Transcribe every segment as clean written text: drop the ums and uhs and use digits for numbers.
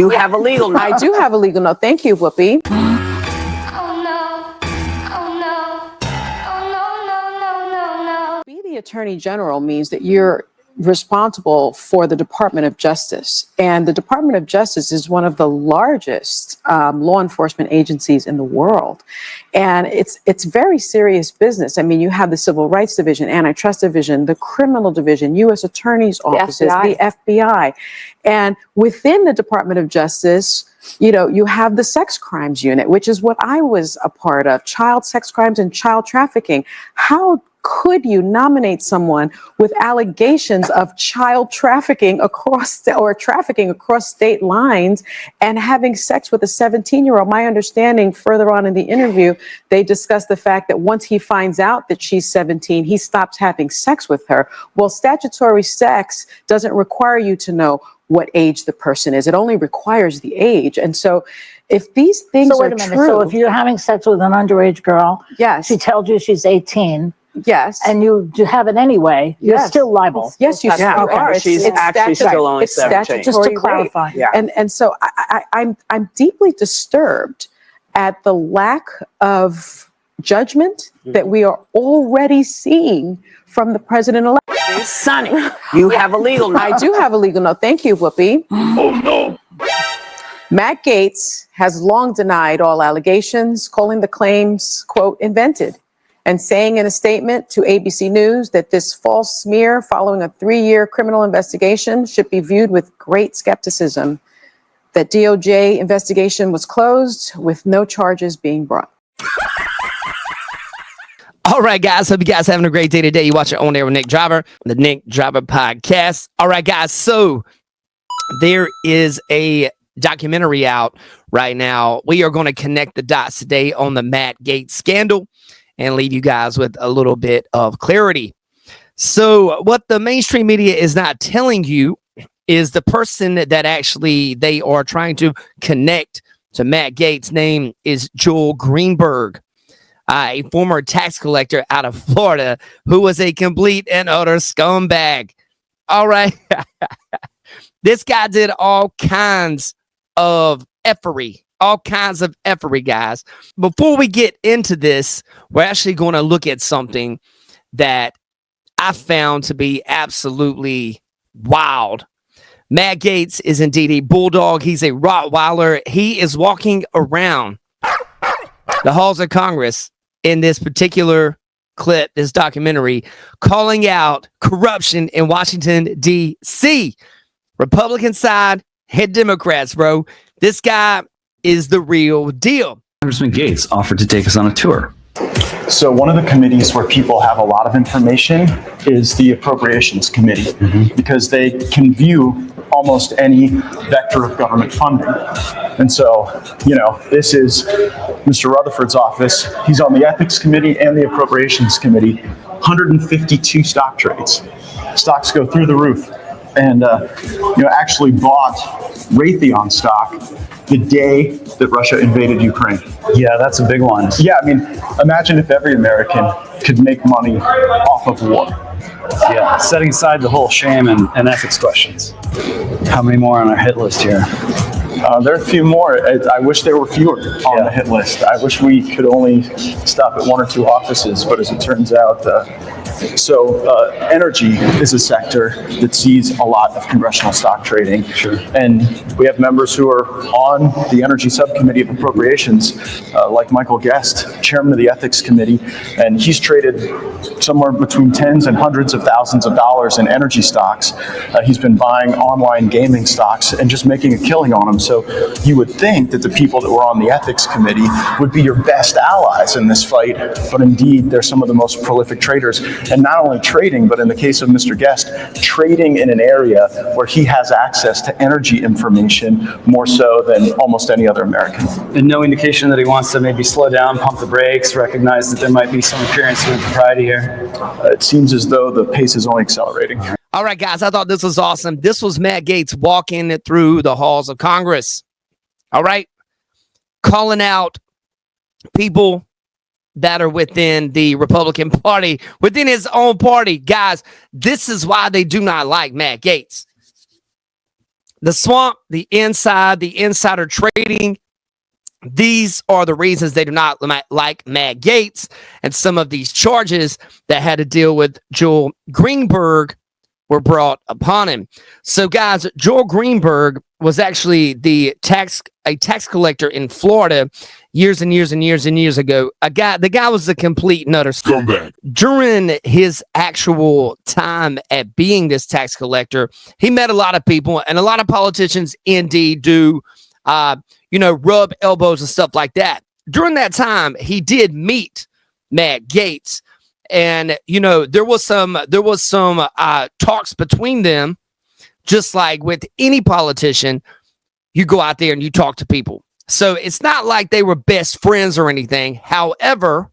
You have a legal note. I do have a legal note. Thank you, Whoopi. Oh no. Oh no. Oh no. Be the Attorney General means that you're responsible for the Department of Justice. And the Department of Justice is one of the largest law enforcement agencies in the world. And it's very serious business. I mean, you have the Civil Rights Division, Antitrust Division, the Criminal Division, U.S. Attorney's offices, the FBI. And within the Department of Justice, you know, you have the Sex Crimes Unit, which is what I was a part of, child sex crimes and child trafficking. How could you nominate someone with allegations of child trafficking trafficking across state lines and having sex with a 17-year-old? My understanding further on in the interview, they discussed the fact that once he finds out that she's 17, he stops having sex with her. Well, statutory sex doesn't require you to know what age the person is. It only requires the age. And so if these things So wait a minute. true, So if you're having sex with an underage girl, yes, she tells you she's 18, yes, and you do have it anyway, you're Yes. still liable. yes, you Yeah, still are. she's actually still only it's 17. statutory Just to rape. clarify. Yeah. And so I'm deeply disturbed at the lack of judgment that we are already seeing from the president-elect. Sonny, you have a legal note. I do have a legal note. Thank you, Whoopi. Oh no. Matt Gaetz has long denied all allegations, calling the claims, quote, invented, and saying in a statement to ABC News that this false smear following a 3-year criminal investigation should be viewed with great skepticism. That DOJ investigation was closed with no charges being brought. All right, guys. Hope you guys having a great day today. You watch it On Air with Nick Driver, the Nick Driver podcast. All right, guys. So there is a documentary out right now. We are going to connect the dots today on the Matt Gaetz scandal and leave you guys with a little bit of clarity. So what the mainstream media is not telling you is the person that actually they are trying to connect to Matt Gaetz' name is Joel Greenberg, a former tax collector out of Florida who was a complete and utter scumbag. All right. This guy did all kinds of effery, guys. Before we get into this, we're actually going to look at something that I found to be absolutely wild. Matt Gaetz is indeed a bulldog. He's a Rottweiler. He is walking around the halls of Congress in this particular clip, this documentary, calling out corruption in Washington, D.C. Republican side, head Democrats, bro. This guy is the real deal. Congressman Gaetz offered to take us on a tour. So one of the committees where people have a lot of information is the Appropriations Committee, because they can view almost any vector of government funding. And so, you know, this is Mr. Rutherford's office. He's on the Ethics Committee and the Appropriations Committee. 152 stock trades. Stocks go through the roof. And, actually bought Raytheon stock the day that Russia invaded Ukraine. Yeah, that's a big one. Yeah, I mean, imagine if every American could make money off of war. Yeah, setting aside the whole shame and ethics questions. How many more on our hit list here? There are a few more. I wish there were fewer on the hit list. I wish we could only stop at 1 or 2 offices, but as it turns out, energy is a sector that sees a lot of congressional stock trading. Sure. And we have members who are on the Energy Subcommittee of Appropriations, like Michael Guest, chairman of the Ethics Committee, and he's traded somewhere between tens and hundreds of thousands of dollars in energy stocks. He's been buying online gaming stocks and just making a killing on them. So you would think that the people that were on the Ethics Committee would be your best allies in this fight, but indeed they're some of the most prolific traders. And not only trading, but in the case of Mr. Guest, trading in an area where he has access to energy information more so than almost any other American. And no indication that he wants to maybe slow down, pump the brakes, recognize that there might be some appearance of impropriety here. It seems as though the pace is only accelerating. All right, guys, I thought this was awesome. This was Matt Gaetz walking through the halls of Congress. All right. Calling out people that are within the Republican Party, within his own party. Guys, this is why they do not like Matt Gaetz. the swamp, the inside, the insider trading. These are the reasons they do not like Matt Gaetz, and some of these charges that had to deal with Joel Greenberg were brought upon him. So, guys, Joel Greenberg was actually a tax collector in Florida years and years and years and years ago. The guy was a complete nutter scumbag. During his actual time at being this tax collector, he met a lot of people, and a lot of politicians indeed do rub elbows and stuff like that. During that time, he did meet Matt Gaetz, and there was some talks between them. Just like with any politician, you go out there and you talk to people. So it's not like they were best friends or anything. However,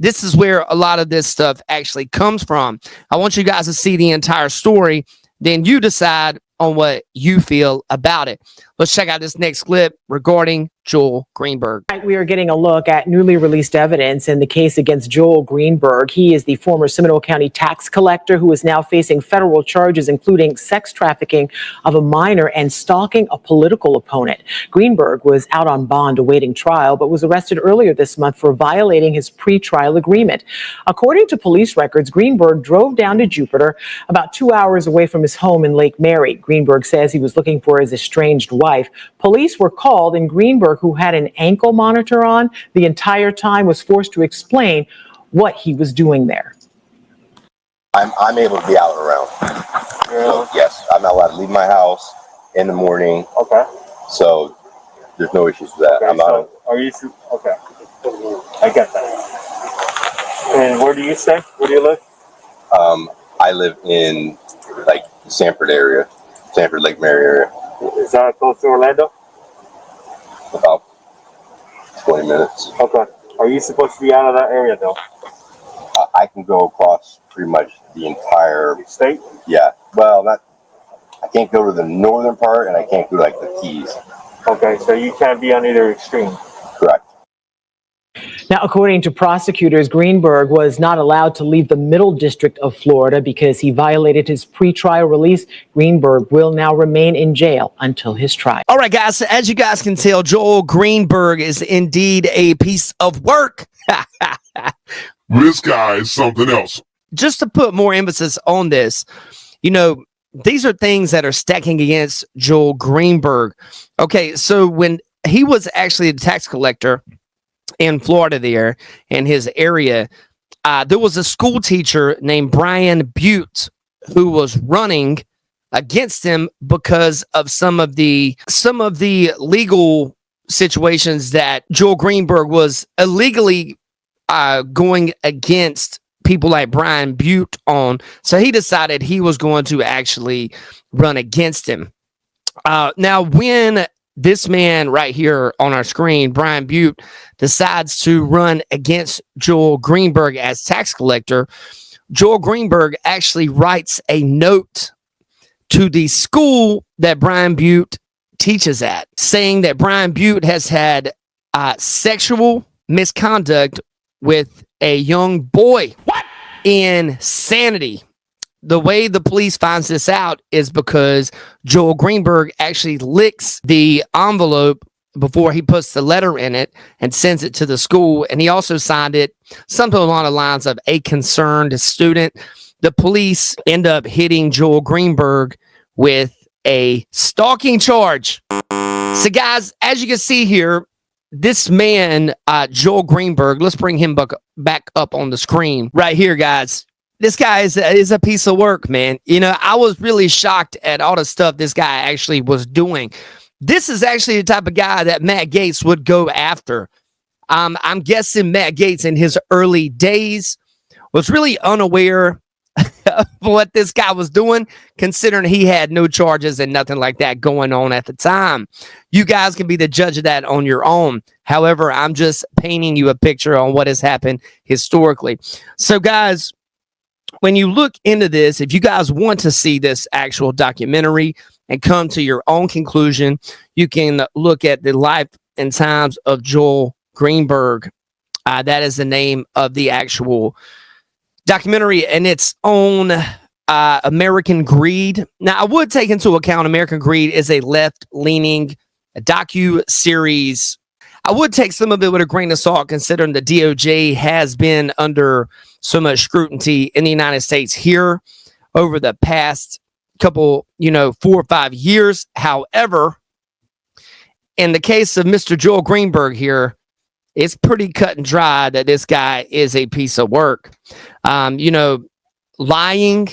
this is where a lot of this stuff actually comes from. I want you guys to see the entire story. Then you decide on what you feel about it. Let's check out this next clip regarding Joel Greenberg. We are getting a look at newly released evidence in the case against Joel Greenberg. He is the former Seminole County tax collector who is now facing federal charges, including sex trafficking of a minor and stalking a political opponent. Greenberg was out on bond awaiting trial, but was arrested earlier this month for violating his pretrial agreement. According to police records, Greenberg drove down to Jupiter, about 2 hours away from his home in Lake Mary. Greenberg says he was looking for his estranged wife. Police were called, and Greenberg, who had an ankle monitor on the entire time, was forced to explain what he was doing there. I'm able to be out and around. So, yes, I'm not allowed to leave my house in the morning. Okay. So there's no issues with that. Okay, I'm out. Are you okay? I get that. And where do you stay? Where do you live? I live in like the Sanford area, Sanford Lake Mary area. Is that close to Orlando? About 20 minutes. Okay. Are you supposed to be out of that area though? I can go across pretty much the entire state. Yeah. Well, I can't go to the northern part, and I can't go to like the Keys. Okay, so you can't be on either extreme. Correct. Now, according to prosecutors, Greenberg was not allowed to leave the Middle District of Florida because he violated his pretrial release. Greenberg will now remain in jail until his trial. All right, guys. So as you guys can tell, Joel Greenberg is indeed a piece of work. This guy is something else. Just to put more emphasis on this, these are things that are stacking against Joel Greenberg. Okay, so when he was actually a tax collector in Florida there in his area, there was a school teacher named Brian Butte who was running against him because of some of the legal situations that Joel Greenberg was illegally going against people like Brian Butte on. So he decided he was going to actually run against him. Now, when this man right here on our screen, Brian Butte, decides to run against Joel Greenberg as tax collector, Joel Greenberg actually writes a note to the school that Brian Butte teaches at, saying that Brian Butte has had sexual misconduct with a young boy. What? Insanity. The way the police finds this out is because Joel Greenberg actually licks the envelope before he puts the letter in it and sends it to the school. And he also signed it something along the lines of a concerned student. The police end up hitting Joel Greenberg with a stalking charge. So guys, as you can see here, this man, Joel Greenberg, let's bring him back up on the screen right here, guys. This guy is a piece of work, man. I was really shocked at all the stuff this guy actually was doing. This is actually the type of guy that Matt Gaetz would go after. I'm guessing Matt Gaetz in his early days was really unaware of what this guy was doing, considering he had no charges and nothing like that going on at the time. You guys can be the judge of that on your own. However, I'm just painting you a picture on what has happened historically. So, guys, when you look into this, if you guys want to see this actual documentary and come to your own conclusion, you can look at the life and times of Joel Greenberg. That is the name of the actual documentary, and it's on American Greed. Now, I would take into account American Greed is a left-leaning docu-series. I would take some of it with a grain of salt, considering the DOJ has been under so much scrutiny in the United States here over the past couple, 4 or 5 years. However, in the case of Mr. Joel Greenberg here, it's pretty cut and dry that this guy is a piece of work. Lying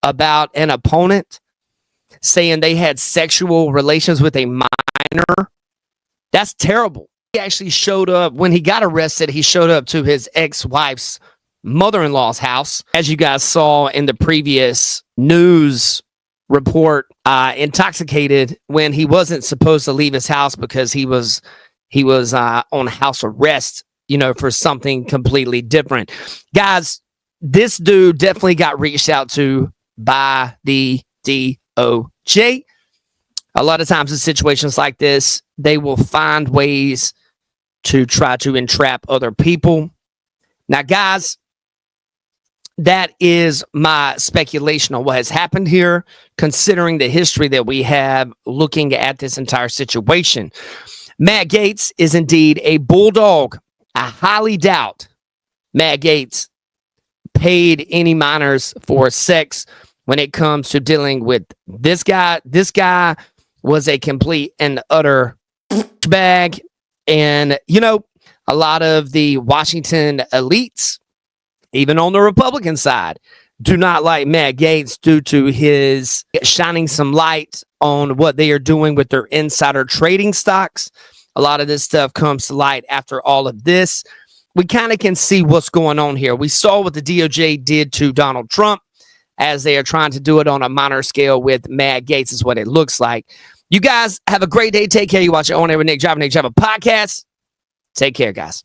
about an opponent, saying they had sexual relations with a minor, that's terrible. He actually showed up when he got arrested. He showed up to his ex-wife's mother-in-law's house, as you guys saw in the previous news report, intoxicated when he wasn't supposed to leave his house because he was on house arrest, for something completely different. Guys, this dude definitely got reached out to by the DOJ. A lot of times in situations like this, they will find ways to try to entrap other people. Now, guys, that is my speculation on what has happened here, considering the history that we have looking at this entire situation. Matt Gaetz is indeed a bulldog. I highly doubt Matt Gaetz paid any minors for sex when it comes to dealing with this guy. This guy was a complete and utter bag. And, a lot of the Washington elites, even on the Republican side, do not like Matt Gaetz due to his shining some light on what they are doing with their insider trading stocks. A lot of this stuff comes to light after all of this. We kind of can see what's going on here. We saw what the DOJ did to Donald Trump, as they are trying to do it on a minor scale with Matt Gaetz, is what it looks like. You guys have a great day. Take care. You watch your own Nick Driver podcast. Take care, guys.